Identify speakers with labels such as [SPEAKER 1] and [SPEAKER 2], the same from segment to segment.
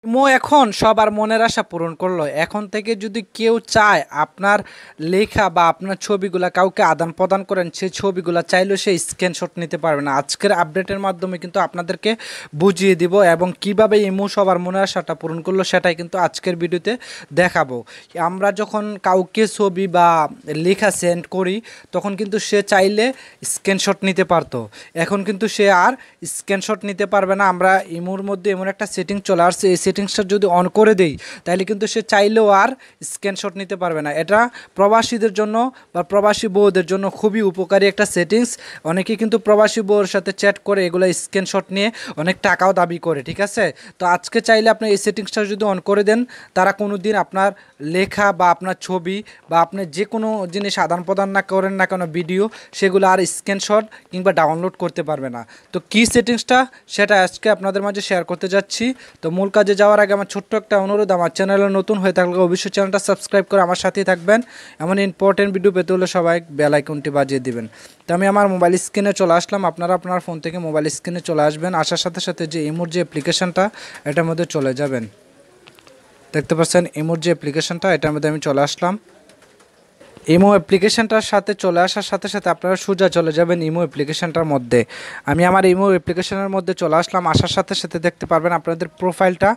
[SPEAKER 1] Imo এখন সবার মনের আশা পূরণ করলো। এখন থেকে যদি কেউ চায় আপনার লেখা বা আপনার ছবিগুলা কাউকে আদান প্রদান করেন, সেই ছবিগুলা চাইলেও সে স্ক্রিনশট নিতে পারবে না। আজকের আপডেটের মাধ্যমে কিন্তু আপনাদেরকে বুঝিয়ে দিব এবং কিভাবে ইমো সবার মনের আশাটা পূরণ করলো সেটাই কিন্তু আজকের ভিডিওতে দেখাবো। আমরা যখন কাউকে ছবি বা লেখা সেন্ড করি তখন কিন্তু সে চাইলে স্ক্রিনশট নিতে পারতো, এখন কিন্তু সে আর স্ক্রিনশট নিতে পারবে না। আমরা ইমোর মধ্যে এমন একটা সেটিং চলে আসছে, এই সেটিংসটা যদি অন করে দেই তাহলে কিন্তু সে চাইলেও আর স্ক্রিনশট নিতে পারবে না। এটা প্রবাসীদের জন্য বা প্রবাসী বউদের জন্য খুবই উপকারী একটা সেটিংস। অনেকেই কিন্তু প্রবাসী বউর সাথে চ্যাট করে এগুলো স্ক্রিনশট নিয়ে অনেক টাকাও দাবি করে, ঠিক আছে। তো আজকে চাইলে আপনি এই সেটিংসটা যদি অন করে দেন, তারা কোনো দিন আপনার লেখা বা আপনার ছবি বা আপনি যে কোনো জিনিস আদান প্রদান না করেন না কেন ভিডিও, সেগুলো আর স্ক্রিনশট কিংবা ডাউনলোড করতে পারবে না। তো কী সেটিংসটা সেটা আজকে আপনাদের মাঝে শেয়ার করতে যাচ্ছি। তো মূল কাজে যাওয়ার আগে আমার ছোট্ট একটা অনুরোধ, আমার চ্যানেলে নতুন হয়ে থাকলে অবশ্যই চ্যানেলটা সাবস্ক্রাইব করে আমার সাথেই থাকবেন। এমন ইম্পর্টেন্ট ভিডিও পেতে হলে সবাই বেল আইকনটি বাজিয়ে দিবেন। তো আমি আমার মোবাইল স্ক্রিনে চলে আসলাম। আপনারা আপনার ফোন থেকে মোবাইল স্ক্রিনে চলে আসবেন, আসার সাথে সাথে যে ইমোর যে অ্যাপ্লিকেশনটা এটার মধ্যে চলে যাবেন। দেখতে পাচ্ছেন ইমোর যে অ্যাপ্লিকেশনটা, এটার মধ্যে আমি চলে আসলাম। ইমো অ্যাপ্লিকেশনটার সাথে চলে আসার সাথে সাথে আপনারা সোজা চলে যাবেন ইমো অ্যাপ্লিকেশনটার মধ্যে। আমি আমার ইমো অ্যাপ্লিকেশনের মধ্যে চলে আসলাম। আসার সাথে সাথে দেখতে পারবেন আপনাদের প্রোফাইলটা,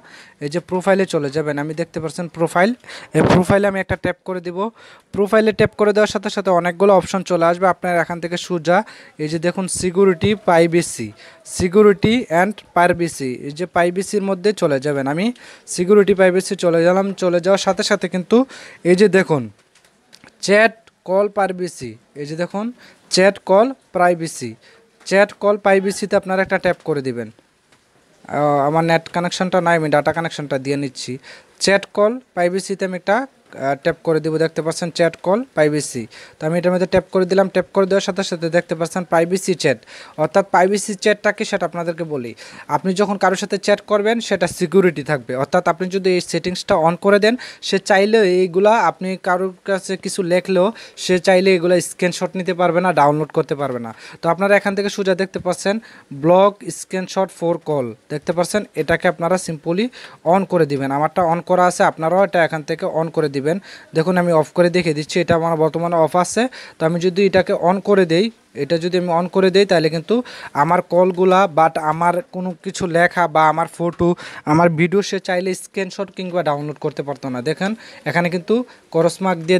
[SPEAKER 1] এই যে প্রোফাইলে চলে যাবেন। আমি দেখতে পাচ্ছেন প্রোফাইল, এই প্রোফাইলে আমি একটা ট্যাপ করে দিব। প্রোফাইলে ট্যাপ করে দেওয়ার সাথে সাথে অনেকগুলো অপশন চলে আসবে আপনার এখান থেকে সোজা। এই যে দেখুন security privacy, security and privacy, এই যে প্রাইভেসির মধ্যে চলে যাবেন। আমি সিকিউরিটি প্রাইভেসি চলে গেলাম। চলে যাওয়ার সাথে সাথে কিন্তু এই যে দেখুন চ্যাট কল প্রাইভেসি, এই যে দেখুন chat call privacy, chat call প্রাইভেসিতে আপনারা একটা ট্যাপ করে দিবেন। আমার নেট কানেকশানটা নাই, আমি ডাটা কানেকশানটা দিয়ে নিচ্ছি। চ্যাট কল প্রাইভেসিতে আমি একটা ট্যাপ করে দিব। দেখতে পাচ্ছেন চ্যাট কল প্রাইভেসি, তো আমি এটার মধ্যে ট্যাপ করে দিলাম। ট্যাপ করে দেওয়ার সাথে সাথে দেখতে পাচ্ছেন প্রাইভেসি চ্যাট, অর্থাৎ প্রাইভেসি চ্যাটটাকে সেটা আপনাদেরকে বলি, আপনি যখন কারোর সাথে চ্যাট করবেন সেটা সিকিউরিটি থাকবে। অর্থাৎ আপনি যদি এই সেটিংসটা অন করে দেন, সে চাইলে এইগুলা আপনি কারোর কাছে কিছু লেখলেও সে চাইলে এগুলো স্ক্রিনশট নিতে পারবে না, ডাউনলোড করতে পারবে না। তো আপনারা এখান থেকে সোজা দেখতে পাচ্ছেন ব্লক স্ক্রিনশট ফর কল, দেখতে পাচ্ছেন এটাকে আপনারা সিম্পলি অন করে দিবেন। আমারটা অন করা আছে, আপনারাও এটা এখান থেকে অন করে দিবেন। দেখুন আমি অফ করে দেখিয়ে দিচ্ছি, এটা আমার বর্তমানে অফ আছে। তো আমি যদি এটাকে অন করে দেই, এটা যদি আমি অন করে দেই তাহলে কিন্তু আমার কলগুলা বাট আমার কোনো কিছু লেখা বা আমার ফটো আমার ভিডিও সে চাইলে স্ক্রিনশট কিংবা ডাউনলোড করতে পারতো না। দেখেন এখানে কিন্তু ক্রস মার্ক দিয়ে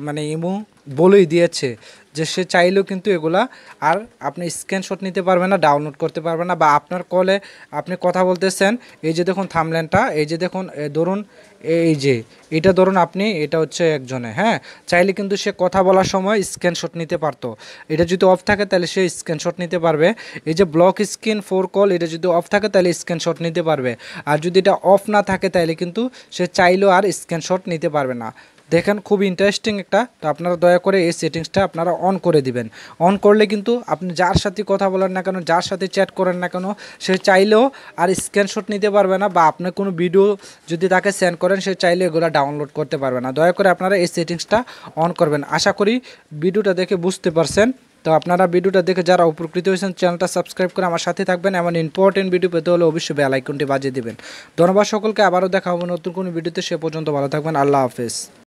[SPEAKER 1] মানে ইমো বলেই দিয়েছে যে সে চাইলেও কিন্তু এগুলা আর আপনি স্ক্রিনশট নিতে পারবেন না, ডাউনলোড করতে পারবেন না। বা আপনার কলে আপনি কথা বলতেছেন, এই যে দেখুন থাম্বনেলটা, এই যে দেখুন ধরুন এই যে এটা ধরুন আপনি, এটা হচ্ছে একজনে, হ্যাঁ, চাইলে কিন্তু সে কথা বলার সময় স্ক্রিনশট নিতে পারতো। এটা যদি অফ থাকে তাহলে সে স্ক্রিনশট নিতে পারবে। এই যে ব্লক স্ক্রিন ফোর কল, এটা যদি অফ থাকে তাহলে স্ক্রিনশট নিতে পারবে। আর যদি এটা অফ না থাকে তাহলে কিন্তু সে চাইলেও আর স্ক্রিনশট নিতে পারবে না। দেখেন খুব ইন্টারেস্টিং একটা। তো আপনারা দয়া করে এই সেটিংসটা আপনারা অন করে দিবেন। অন করলে কিন্তু আপনি যার সাথে কথা বলেন না কেন, যার সাথে চ্যাট করেন না কেন, সে চাইলেও আর স্ক্রিনশট নিতে পারবে না। বা আপনি কোনো ভিডিও যদি তাকে সেন্ড করেন, সে চাইলে এগুলো ডাউনলোড করতে পারবে না। দয়া করে আপনারা এই সেটিংসটা অন করবেন। আশা করি ভিডিওটা দেখে বুঝতে পারছেন। তো আপনারা ভিডিওটা দেখে যারা উপকৃত হয়েছেন চ্যানেলটা সাবস্ক্রাইব করে আমার সাথে থাকবেন। এমন ইম্পর্টেন্ট ভিডিও পেতে হলে অবশ্যই বেল আইকনটি বাজিয়ে দিবেন। ধন্যবাদ সকলকে, আবারও দেখা হবে নতুন কোনো ভিডিওতে। সে পর্যন্ত ভালো থাকবেন। আল্লাহ হাফেজ।